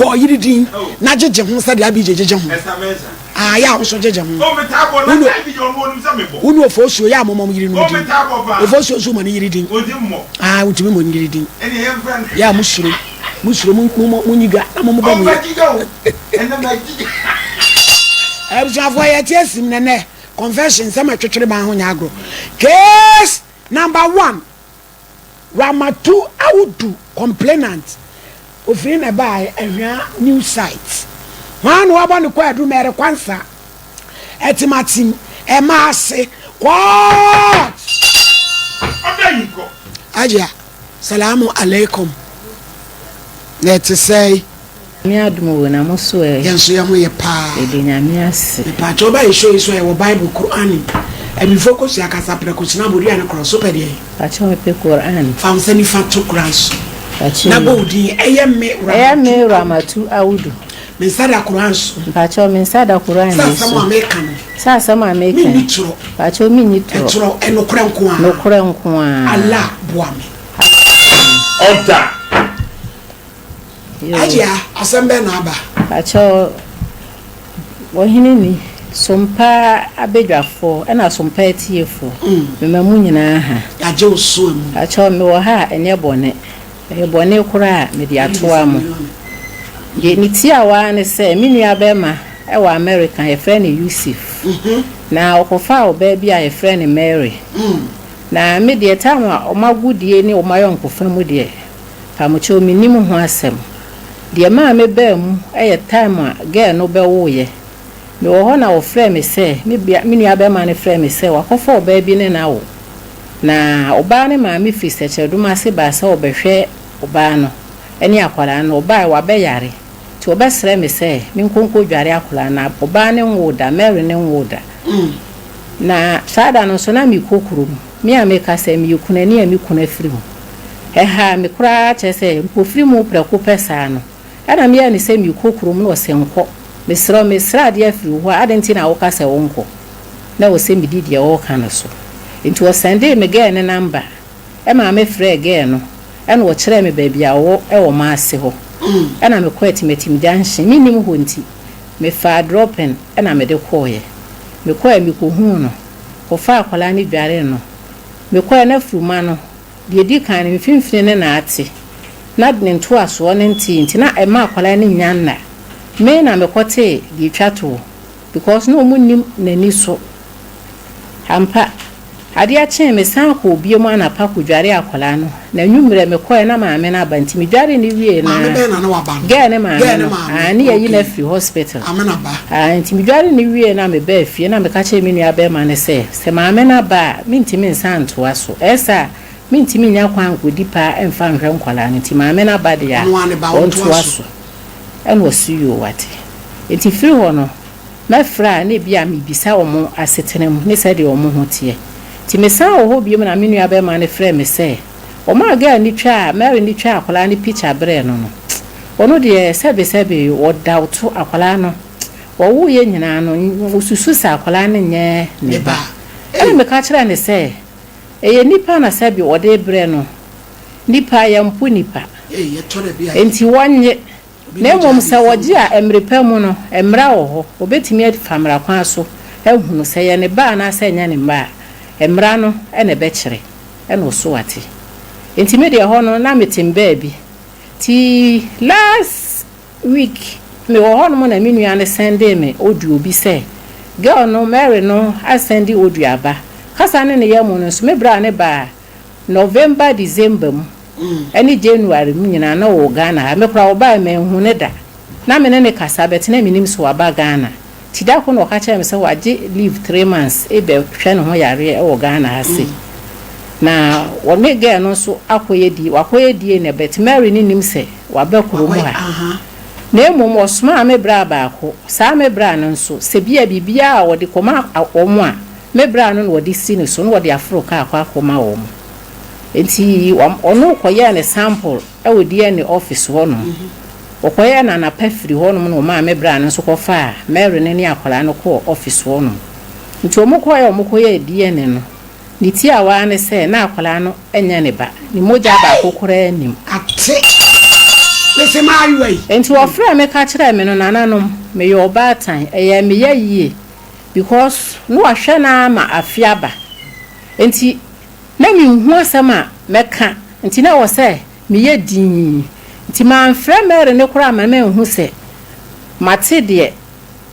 bo yiri din na jeje ho sa de abi jeje ho ah ya ho so jeje ho o metabo na bi jo mo nim sa mebo unu ofosuo ya momom yiri no o metabo ba ofosuo so mo ni yiri din odimmo ah utimi mo ni yiri din ene hem friend ya musuro munyiga na mo ba mo ene magiga Abusafo ya tiesim nene confession sama twetwere ban ho nyaagro case number 1 Ramatu Audu complainant ofin na bai ehwa new site wan wa ba ne kwa adu mere kwansa etimatim e ma ase kwa odayiko aja salamu alaikum let's say mi adumo we na mo so e yenso ya ho ye pa e de nyame ase pa to ba show iso e wo bible Quran e mi focus ya kasa pre ko sina bodi an cross so pede pa cho me pe Quran fam sani fa to cross pa na bodi eye me Ramatu Audu me sada Quran so pa cho me sada Quran so sama America sa sama America mi tro pa cho mi ni tro e no kra nko a Allah boa me order Ajia asembe na aba acho wohini ni sompa abedwafo na sompa etiefo memamu nyina ha aje osuo mu acho me wo ha enye bone kura me di atoa mu ye nitia wa ne se minua bema e wa America ye friend Yusuf na okofa oba bia ye friend Mary na me de tama o magudie ni o mayonko famu de pamucho minimu ho asem de ma me ba mu eye time a girl no be wo ye me wo na wo frɛ me sɛ me bia me nua be ma ne frɛ me sɛ wakɔfɔ oba bi ne na wo na oba ne ma me fi sɛ duma se ba sɛ obɛhwɛ oba no ene akwara no oba wa be yare ti oba srɛ me sɛ me nkonko dware akwara na oba ne nwo da Mary ne nwo da na sada no so na mi kokuru me a me ka sɛ me yukuna ni a me kuna firi mu eha me kura kyese mpofiri mu preko pesa no ana me ya ni se mi kokuru mu no senko me sra de afiri ho adenti na wo ka se wonko na wo se mi di de wo ka no so enti wo sende me ga ne number e ma me frɛ ga no ana wo kyerɛ me ba bia wo e wo ma ase ho ana me kwati metim danhye minim ho nti me fa dropping ana me de koye me koye me ko hu no ko fa akwala ni dware no me koye na fruma no de di kan me finfine ne na ate na de nto aso ne nti na e ma akwala ne nyanna me na me kote di twato because no munnim nani so ampa ade a chen me san ko bie mu ana pa ko dware akwala no na nwumre me koye na ma me na banti me dware ni wie na ga ne ma ani yi na free hospital amena ba nti me dware ni wie na me ba fie na me ka che me nua ba ma ne se ma me na ba minti me san to aso esa minti me nya kwan ko dipa emfa nhwe nkwala nti ma me na ba de ya on to aso en wasiyo wate enti firi ho no mafra na bia me bisa wo mo asetene mu ne se de wo mo hotie ti me san wo ho biem na me nua ba ma ne frɛ me se o ma ga ni twa Mary ni twa akwala ni picture bre no no ono de sebe wo doubt akwala no wo wo ye nyina no osusu sa akwala ne nye ne ba e me ka kira ne se eye nipa na sebe wo de bre no nipa ya mpu nipa ye tore bia enti wanye na emom se woje a emrepa mu no emra wo ho obetimi afamra kwan so ehunu se ye ne ba na se nya ne mba emra no ene be kire ene so wate enti me de ho no na metim baabi ti last week me wo ho no na me nua ne sende me odu obi se girl no Mary no asendi odu aba kasa ne ne yamu no so me bra ne ba November December mu any January nyina na wo Ghana me kura wo ba me hu ne da na me ne kasa bet na minim so aba Ghana ti da ko no ka kya me se waje leave 3 months e be hwe ne ho yare e wo Ghana ase na wo me ge no so wakoye die ne bet Mary ni nim se wa ba kuro mu ha na emom osma me bra ba ko sa me bra no so se bia bibia wo de koma omo a me bra no wo de si ne so no wo de afro ka akoma wo mo enti ono koye ne sample e wo die ne office ho no okoye na pafiri ho no no ma me bra no so ko fa Mary ne akola no ko office ho no nti omokoye die ne no ni ti awa ne se na akola no enya ne ba ni moja ba kokora nim ate Listen, my way. Enti wo fra me ka kire me no nananom me yo baatan eye me yie because no ahwe na ma afiaba. Enti na mi hu asem a meka enti na wo se me ye din enti man fra mere ne kura ma me hu se mate de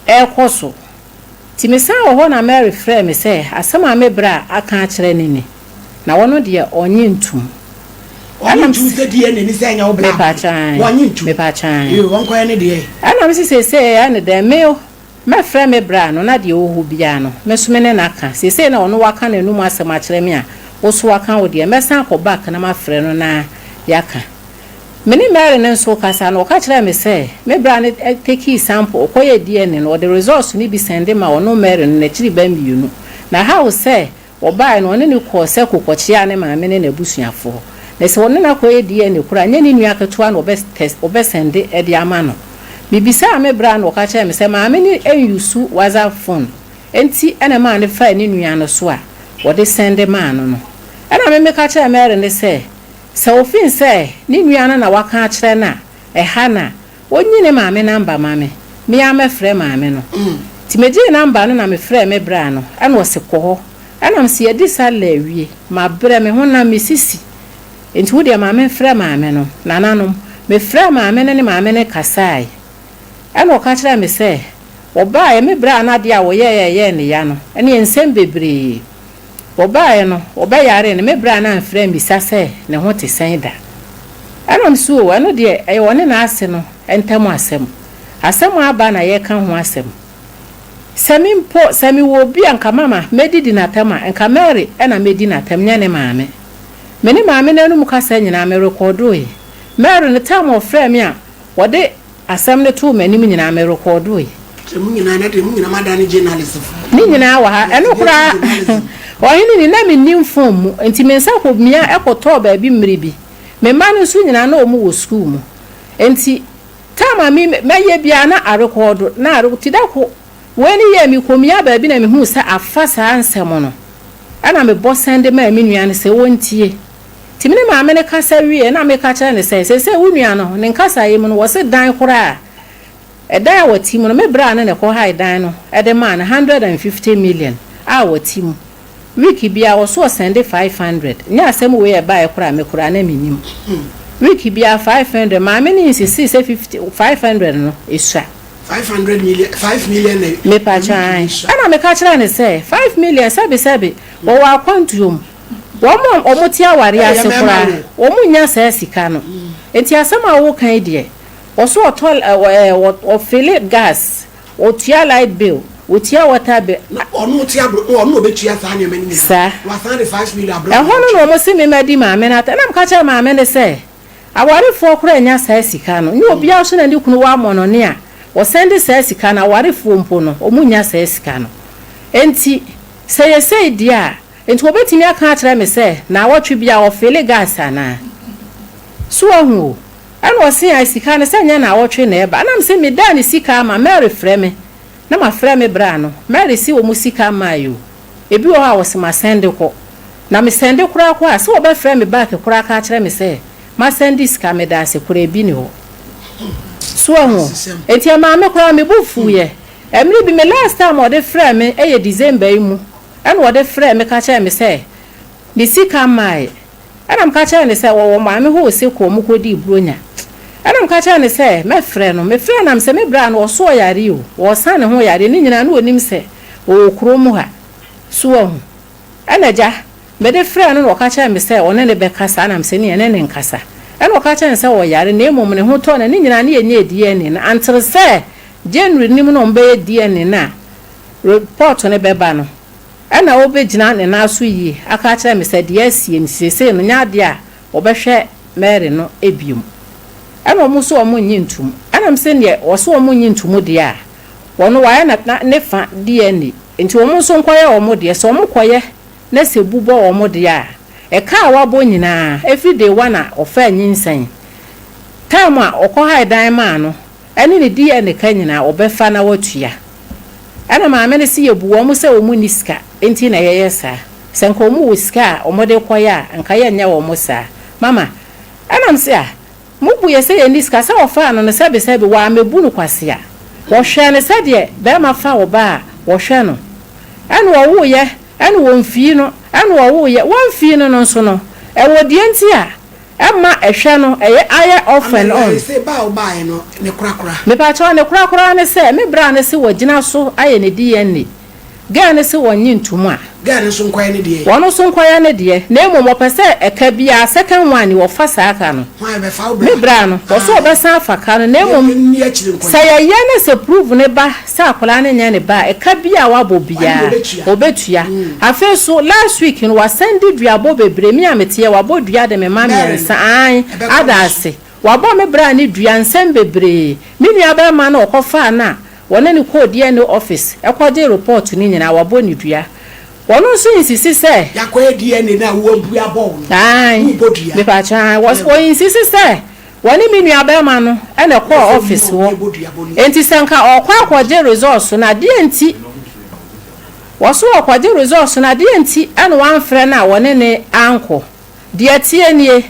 ekoso ti me san wo na Mary fra me se asem a me bra aka kire ni na wono de onye ntum Ana mtuze die ne nise nya obla. Wanyintu. Me pa chan. You won ko ene de. Ana me se ya ne de me me fra me bra no na de ohu bia no. Me so me ne na ka. Se na ono waka na enum asem a kire me a. Wo so waka wo de me san ko back na ma fra no na yaka. Me ni Mary ne so kasa no ka kire me se me bra ne take sample ko ye DNA no the results ni bi sende ma ono Mary no na kiri ba miunu. Na how say oba no ne ni ko se kokochia ne ma me ne na busuafo. Na se wona na koye die ne kura nya ni nua ketua no obesende e de ama no bibisa me bra no ka che me se ma me ni enyusu WhatsApp phone enti ena ma ne fa ni nua no so a wo de sende ma no ena me ka che me re ne se ofin se ni nua na waka kire na e ha na onyi ne ma me number ma me ya me frɛ ma me no ti me je number no na me frɛ me bra no ena wo se ko ho ena me se edi sa la wie ma bre me ho na me sisi enti wo de maame frɛ maame no nananom me frɛ maame ne maame ne kasai ana o ka kire me sɛ oba me bra na de a wo ye ne ya no ene ensem bebre oba no oba yare ne me bra na frɛ mi sase ne ho te sen da ana mso ano de e wone na ase no entam asem aba na ye kan ho asem sami wo bi anka mama medidi na tema enka Mary ena medi na tem nya ne maame meni maame nanu mu kasa nyina me recordo yi Mary ne time of frame a wode asem ne to mani mu nyina me recordo yi mu nyina na de mu nyina madane journalist ni nyina wa ha eno kura o hini ni na me nim phone mu enti me nsa ko mia ekoto ba bi mmiri bi me ma no su nyina na o mu wo school mu enti time mi meye bia na a recordo na tidako weni ye mi ko mia ba bi na me hu sa afasa ansem no ana me bo sende ma mi nua ne se wontie timine maame ne kasa wie na me ka kire ne se wunua no ne kasa yi mu no wo se dan kura e dan a wati mu no me bra ne ko hai dan no e de man 150 million a wati mu wiki bia wo so send 500 nya asem we e ba e kura me kura na minim wiki bia 500 maame ne insisi se 500 no isha 500 million 5 million me pa chan ana me ka kire ne se 5 million sabi wo wa kwantum womo omuti aware asekura womu nya sa sika no enti asema wo kan die wo so otol o fill gas o tia light bill o tia water bill onu tia onu obetua sa anya mani sa wa 5 million abro hono no mo se me madi ma me na ta na mka cha ma me ne se aware fo kura nya sa sika no ni obi a so na ndi kunu wa mo no ne a wo send sa sika na aware fo mpo no omu nya sa sika no enti se ye say dia enti obetimi aka akire me se na awotwe bia o fele gas ana so ahu ana o se ai sika na se nya na awotwe na eba ana mse me da ni sika ma Mary frɛ me na ma frɛ me bra no Mary si wo mu sika mayo ebi o ha wo se ma send ko na me send kura ko a se wo be frɛ me back kura ka akire me se ma send sika me da se kura ebi ni ho so ahu enti ma me kura me bufu ye emri bi me last time o de frɛ me eye December yi mu and what the friend me catch me say the sika mai and I'm catching the say wo maame ho se ko mu ko di bronya and I'm catching the say me friend am say me bra no so yare o wo san ne ho yare ni nyina no onim say o kuro mu ha so hu anaja me the friend no catch me say one ne be kasa and I'm say ne ne nkasa and wo catch me say wo yare na emom ne ho to na ni nyina ne enye DNA na antre say January nim no mbe DNA na report ne beba no ana obegina ne na so yi aka kire me se de asie ni sese no nya de a obehwe Mary no ebium ana omo so omo nyintum ana mse ne wo so omo nyintum de a wono wa na ne fa DNA enti omo so nkoye omo de so omo koye na se bubo omo de a e ka wa bo nyina everyday wana ofa nyinsan time a okoha dan ma no ene ne DNA ka nyina obefa na watua ana maame ne se yebu wo mu se wo mu niska enti na yeye sa senko mu wiska omode koya anka ye nya wo mu sa mama ana mse a mubu ye say ni ska say ofa no sebe wa mebu no kwase a wo hwe ne se de be ma fa wo ba wo hwe no ene wo ye ene wo mfi no ene wo ye wo mfi no nso no e wo de nti a Emma ehwe no aye off and on say ba o ba no ne kurakura me pa cho ne kurakura ne se me bra ne se wagina so aye ne DNA ga ne se wonyi ntumu a ga ne so nkwaya ne de wono so nkwaya ne de na emo pese eka bia second one wo fa sa aka no why be fa me bra no wo so be san fa ka no na emo say ye ne se prove ne ba sa akola ne nya ne ba eka bia wa bo bia obetua afi so last week no wa send Duabo bebre mi amete wa bo dua de me ma me nsa an adase wa bo me bra ne dua nsem bebre mi nua ba ma na okofa na wona ne code ye no office ekode report ni nyina wa bo ne dua wono so insisi se yakwa DNA na wo bua bo no ai me pa cha was o insisi se woni mi nua ba ma no e na call office wo enti senka okwa akwaje results na de enti waso akwaje results na de enti ene wan frɛ na woni ne anko de atie nie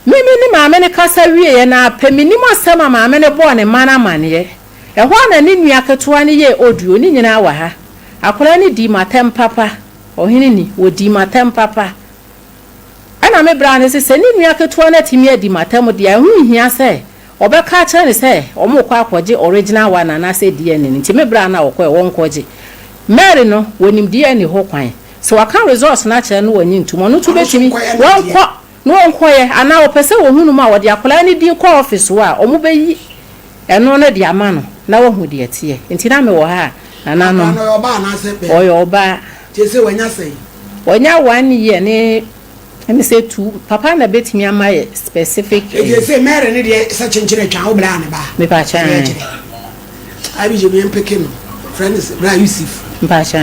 mimi ni maame ne kasa wie na pemini mo sama maame ne bo ne mana mane ehwa na ni nua ketewa ne ye oduo ni nyina wa ha akora ni di matem papa ohini ni wo di matem papa ana me bra ne se ni nua ketewa na timi adi matem de hu hia se obeka kire ne se omukwa akwaje original one na se DNA nti me bra na okọ e wonkoje Mary no wonim DNA ho kwan so waka results na kire no wonyi ntumo no to betimi wonkọ no wonkoye ana opese wo hunu ma wode akora ni di ko office wa omu beyi eno na di ama no na wo hu de atie nti na me wo ha ana no oba na se pe oyo oba tese wanya sei wonya 1 year ne me say 2 papa na betimi ama specific e say mere ne de sa chenchire twa wo bra ne ba me pa cha abi je me mpeke no friends bra Yusuf pa cha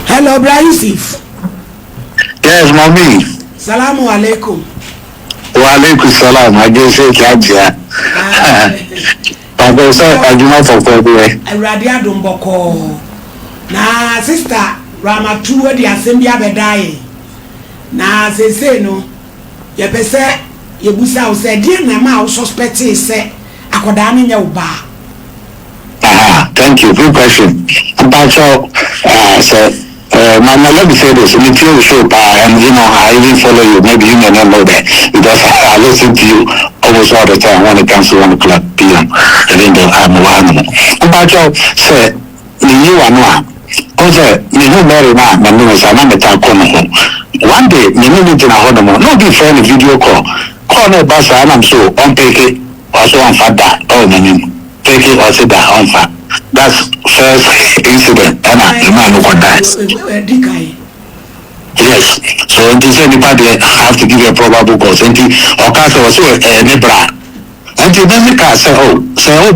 hello bra Yusuf. Yes, mommy. Salamu alaikum. Wa alaikum salam. I just say Kajia. Papa say I do not for we. Awurade adomboko. Na sister Ramatu we di asem bia bedai. Na sese no ye pese ye busa o se die na ma o suspect se akoda na nya uba. Thank you. Good question. About so Mama, let me say this. Me too, show and you know, I even follow you. Maybe you may not know that because I listen to you almost all the time when it comes to 1 o'clock p.m. Even though I'm one. About so, say, you are not. Also, you know, Mary, my name is Anamita Kono. One day, you know, you know, no be friend video call. Call no boss, and I'm so on take it, also on father, oh, my name. Take it or sit down on fat. That's first incident and the man who died. Yes. So they say the party have to give a probable cause. And the Ocasa was a bra. And the America say, oh,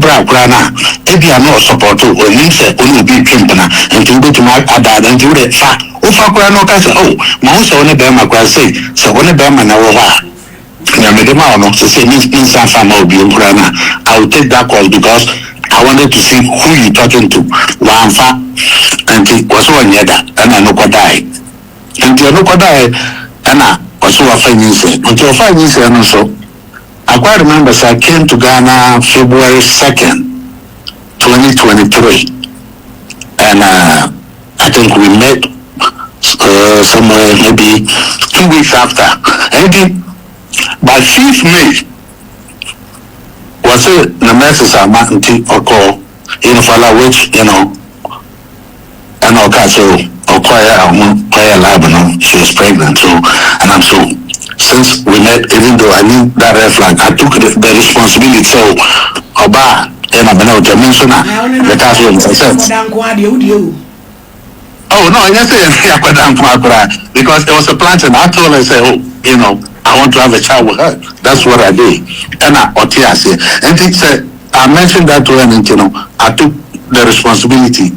bra, grana. If you are not support to, or you say, only be pimpana, and to go to my other and do the fat. Ufa grano casa, most only Bama say, so only Bama now. I will take that call because I wanted to see who you talking to. One fa and it was one yada and I know what die. And you know what die and I was so offended. Until 5 years and so I quite remember I came to Ghana February 2nd, 2023. And I think we met somewhere maybe 2 weeks after. And by 5th May, was it the message I meant to call in Fala, which, you know, and Ocasio or Choir Lebanon, she was pregnant, so, and I'm so, since we met, even though I knew that red flag, I took the responsibility, so, Oba, and I'm going to mention the castle myself. Oh, no, I didn't say because it was a plan, and I told her, say, you know, I want to have a child with her. That's what I did. And it said, I mentioned that to her, and you know, I took the responsibility.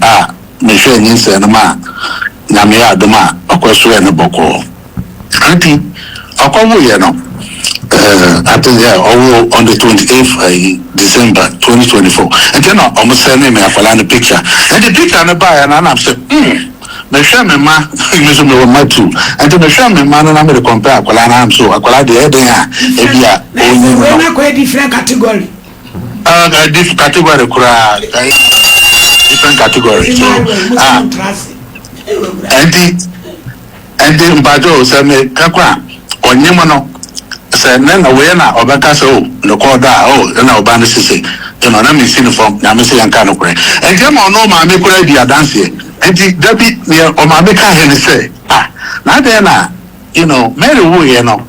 Me sure you say no ma, na me adoma, akwaso na boko. Auntie, akomo you know. I think on the 28th December 2024. And you know, almost sending me a picture. And the picture on the buy and I'm saying, me share me ma me so me wo ma tu and me share me ma no na me compare akwala na am so akwala de eden a e bia onyi we na ko different category different category kura different category so and mbajo se me kakwa onye mo no se na we na obeka se o no ko da o na oba no sise na me sin form na me se yanka no kure and dem no ma me kura di adanse and dabi o ma me ka he ne se na de na Mary wo ye no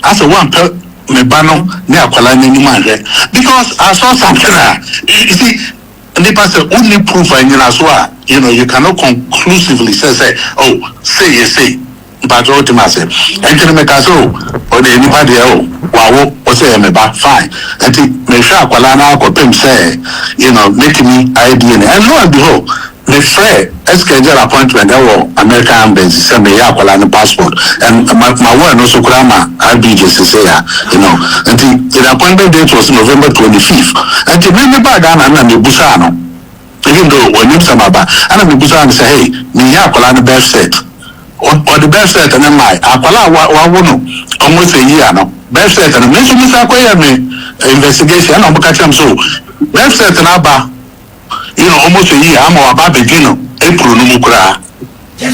as a one per me bano ne akwala ni manhwe because I saw something you see the person only proof I need as well you cannot conclusively say but what you say and to make us or the anybody wow or say me ba fine and me sure akwala na ko pem say make me idea and lo and behold the fair schedule appointment that were American embassy send me akwala no passport and my one also grandma IBJ say until the appointment date was November 25th and to me back and me busa no even though when you some about and me busa and say hey me akwala no birth set or the birth set and my akwala wa wono almost a year no birth set and me so me say akwaya me investigation and I'm catch am so birth set na ba almost a year I'm about begin April no mukura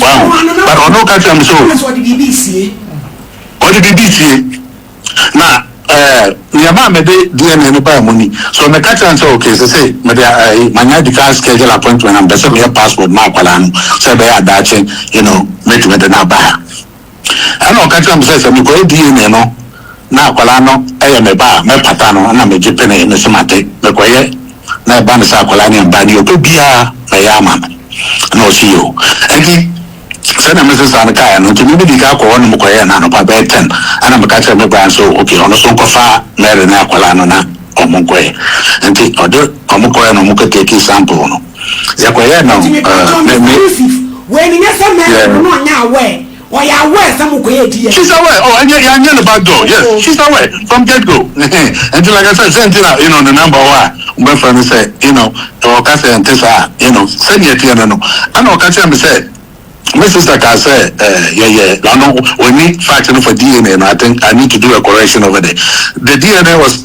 wow but on no catch am so what the BBC na niaba me de DNA no ba money so me catch am so okay say me de manya di can schedule appointment and be me passport ma kwala no say be adache make me de na ba and on catch am say me go DNA no na kwala no me ba me pata no na me jipe ne no semate me koye na ba ne sa kwala ne ba ni obia na ya ma no see you and send a message on the car and to maybe the car on Mukoya and about 10 and I'm a catcher me brand so okay on the Sonkofa Mary Naqualano or Munkoy and the other Omukoya no Muka take his sample no Yakoya no when you some man no now where or ya where some Mukoya she's away and you're near the back door yes she's away from get go until like I said send the number one my friend said or Casa and Tessa send it here no I know Casa said my sister can say, I know we need fighting for DNA, and I think I need to do a correction over there. The DNA was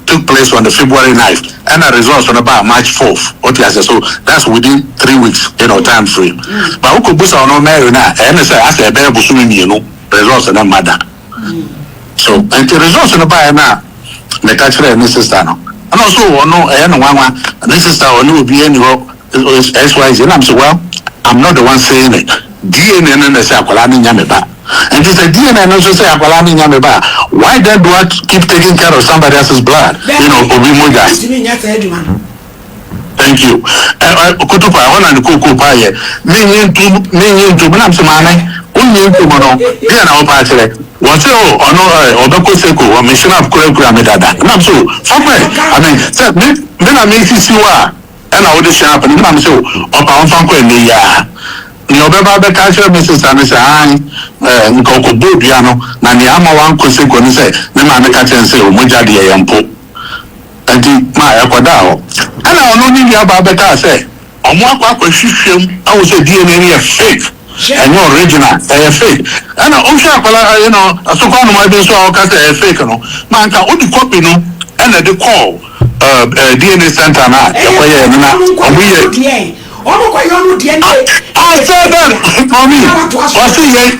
took place on the February 9th, and the results on about March 4th. So that's within 3 weeks, time frame. But who could boost on no marry now? And I say, better busumi results on a mother. So and the results on the buy now, the catcher and sister now. And also, one sister or no be any SYZ, and I'm so well. I'm not the one saying it. DNA and say akwalani nyameba. And if the DNA also say akwalani nyameba, why then do I keep taking care of somebody else's blood? Obi moja. Thank you. Kutupa wana ni kukupa ye. Mimi ntu mna msemane. Unyi ntu mono. Dia na opa chile. Wase obeko seko wa mishina kure medada. Na mso fakwe. I mean, say me misi siwa. And I would shop and I'm so upon Funky ni obeba be catcher Mrs. Anisa Nkoko Bubiano, Nanyama one could say when say, Nema catcher and say, Mujadi Yampo. And my Aquadao. And I don't need your Babetta say, on what acquisition, I was a DNA fake. And your original, a fake. And I also, a so called my business or cat a fake, Manka only copy no, and the call. DNA center na yakoye na obiye I said that for me what's it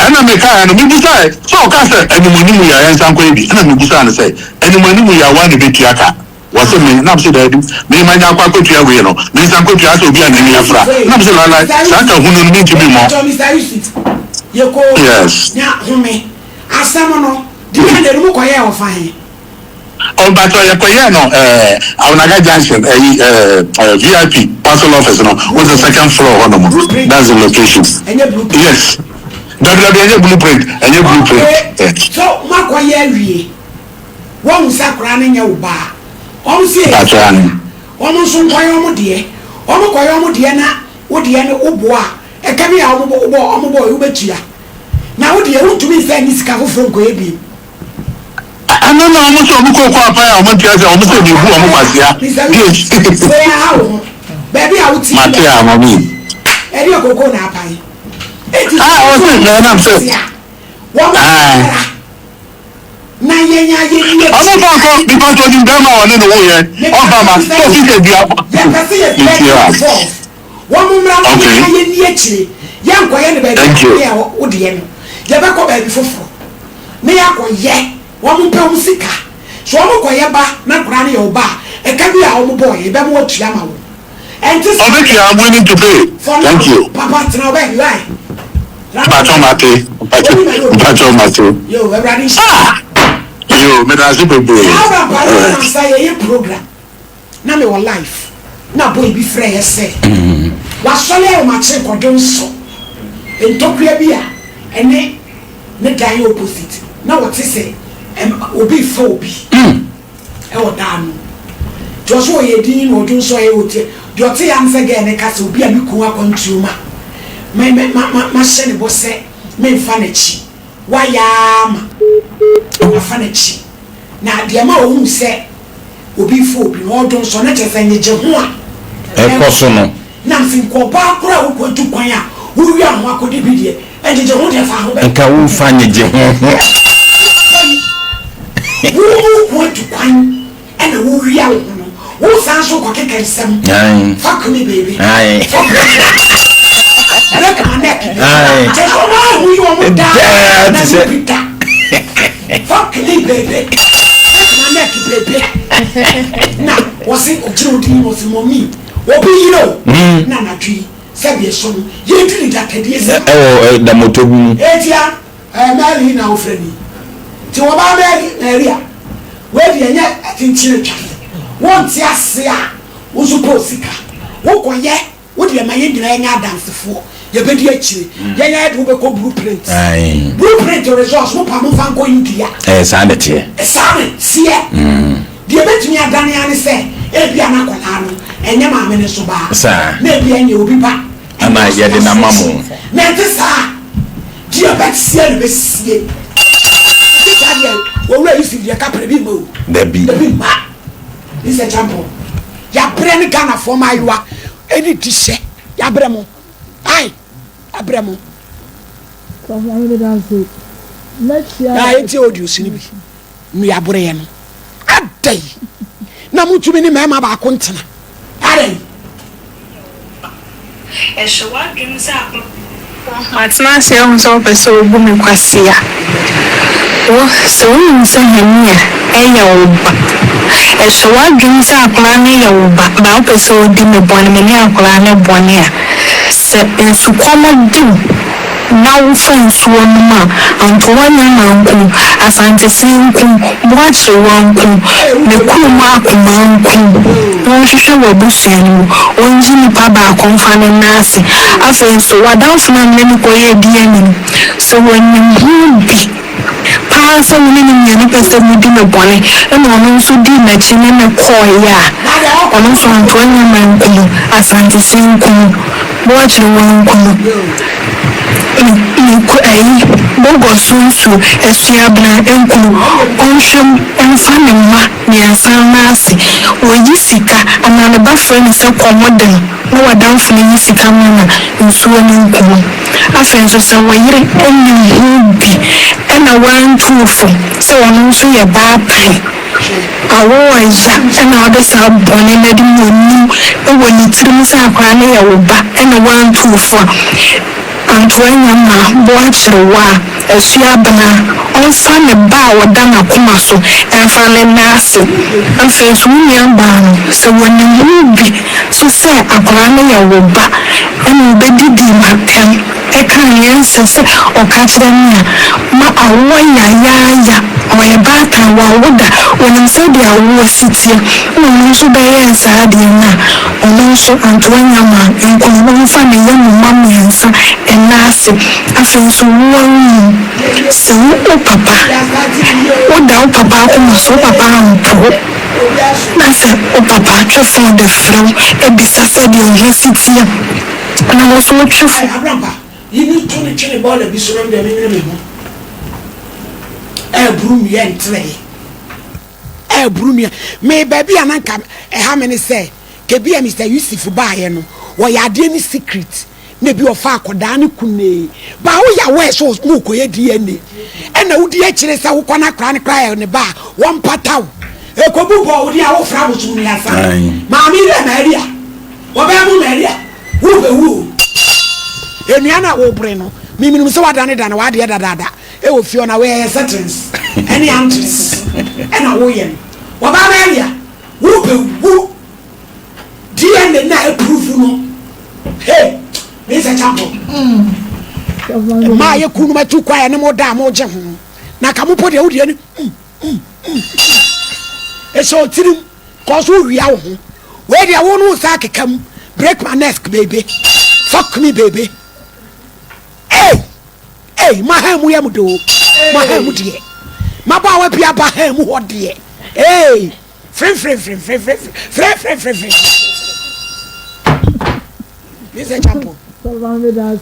and I make and me decide so ka say animu ya yansan ko bi and me decide say animu ya wan be tuaka what's it me na so that me manya kwa ko tuya we no me san ko tuya so bi an ni afra na so la sa ka hunu ni bi mo yes nya home asamo no di na rumu ko ye ofan but Aunaga Junction, VIP parcel office, was the second floor. That's the location. Yes. Any blueprint. So, Makoye, one sacraning your bar. That's right. Almost some Koyomo dear, Omo Koyomo Diana, Udiana Uboa, a Camia Omo Ubetia. Now, what do you want to be saying this cover from Koebi? I don't know how much of a almost almost a new woman was here. baby I would see Matia, mommy. And you go na pay. Ah, what's it? I'm so. One na yenya yenya. I'm not going because you don't know the way. Obama, so he said, yeah. One moment, okay. Young quiet baby, yeah, Odian. Yabako baby for Neako, yeah, one pound sicker. So I'm quiet back, not granny or bar, and can be our boy, a bam watch Yama. And this I'm willing to pay. Thank you. Papa, to know where you are. Pacho Mate. You, everybody. You, Medasi Bobo. Say a program. Now, your life. Now, boy, be free, say. Was Solia Mache or don't so. In Tokyo Bia, and ne die opposite. Now, what is it? Obi Phobi. Oh, damn. Just what you did, or do so. Your tea answer again, a castle be a Mikua consumer. My son was say, me fanachi. Why, fanachi. Now, the amount who say, Obi Phobi, or don't so much as any Jehovah. A personal. Nothing called Barbara who to Quaya, who young one could be here, and the Jehovah found and can find a Jehovah. Who went to Quine and a woo young who sounds so cocky and some. Fuck me, baby. Aye. Look at my neck. Aye. We want to fuck me, baby. Look at my neck, baby. Now, was it Judy was mommy? Obi you know na na twi sabe so ye twi da kede se da motobu etia mali na ofrani ti wo ba area we de nya atinchire twa won ti ase a wo suppose sika wo koye wo de ma ye ndira nya dansefo ye be di akire ye nya de wo be ko blueprint resource wo pa mo fan ko India sa na tie sa na sie de be tumi adane ane se ebia na kola no enye ma me so ba na ebia nye obi ba ama ye de na mamu na te sa dia bet sie no be sie ti ka dia wo wura isi dia ka prebi mo debi ma is a champion ya brand Ghana for my wa eni ti se ya bremo ai abremo so I will dance next year ya enti audio sini bi nu ya bore ye no adai na mutumi ni mema ba kontena adai Eshowa dwumza Matna se on so peso obu mi kwase ya wo so nsa hania eya oba Eshowa dwumza akwa na ya oba ba peso di me bone me ni akwa na bone a se ensu kwama dim na wo fansu onuma antwanya manku asante sinku mwachi wanku nekuma akumanku wonhwehwe wabusuanu onji ni paba akonfane nase afenso wadanfuna nne koye diani so wonni hubi paasa woni ni nyane pese mudi me bone eno ono nso di na chine me koya ono nso antwanya manku asante sinku mwachi wanku bogo sunsu esuabna enkulu onhwem enfane ma ne ansan nase oyisika anane ba frene se komoden no wadanfo ne yisika mana nsuo ne nkulu afenso se woyire enni hubi ena wantufo se wono nso ye baapai awo ya ena odesa bone na di monu ewo ni tirim sa akwa ne ya wo ba ena wantufo Antoine ma boachrewa esuabna onfa ne ba wodana kuma so enfa ne nase afenso nyamba se woni mubi so se akwa ne ya wo ba enu bedidi matem ekan yense se okachre nia ma awoya ya oye bata wa woda woni se dia wo sitie no so be yensa ade na ono so Antoine ma enko onfa ne yamu mamu yensa nase afenso won se wo papa wo da wo papa ko so papa anto na se wo papa twefo de frem ebisa se de ohesitia na wo so twefo abramba yini to ne twene ball bi so ram de me ho brum ye ntre brum ye me baby ananka ha me ne se kebia Mr. Yusuf baaye no wo ya ade ni secret na bi ofa akoda ne kunne ba wo ya we so mu koye DNA ena wudi a kire sa wo kwana kra ne kra ne ba won pataw e ko bu bo wudi a wo fra bo sum ya sa ma mi re na ria wo ba mu na ria wo be wo enua na wo bre no mi minum se wadane dane wade dadada e wo fio na we settings any entries ena wo ye wo ba na ria wo be wo DNA na approve no hey Mr. Champo ma ye kunu ma tu kwa ne mo da mo je ho na ka mo po de wo de ni e so tirim ko so wi awo ho we de wo no sa kekam break my neck baby fuck me baby hey ma ha mu ya mu do ma ha mu de ma ba wa bia ba ha mu ho de hey free Mr. Champo So long with us.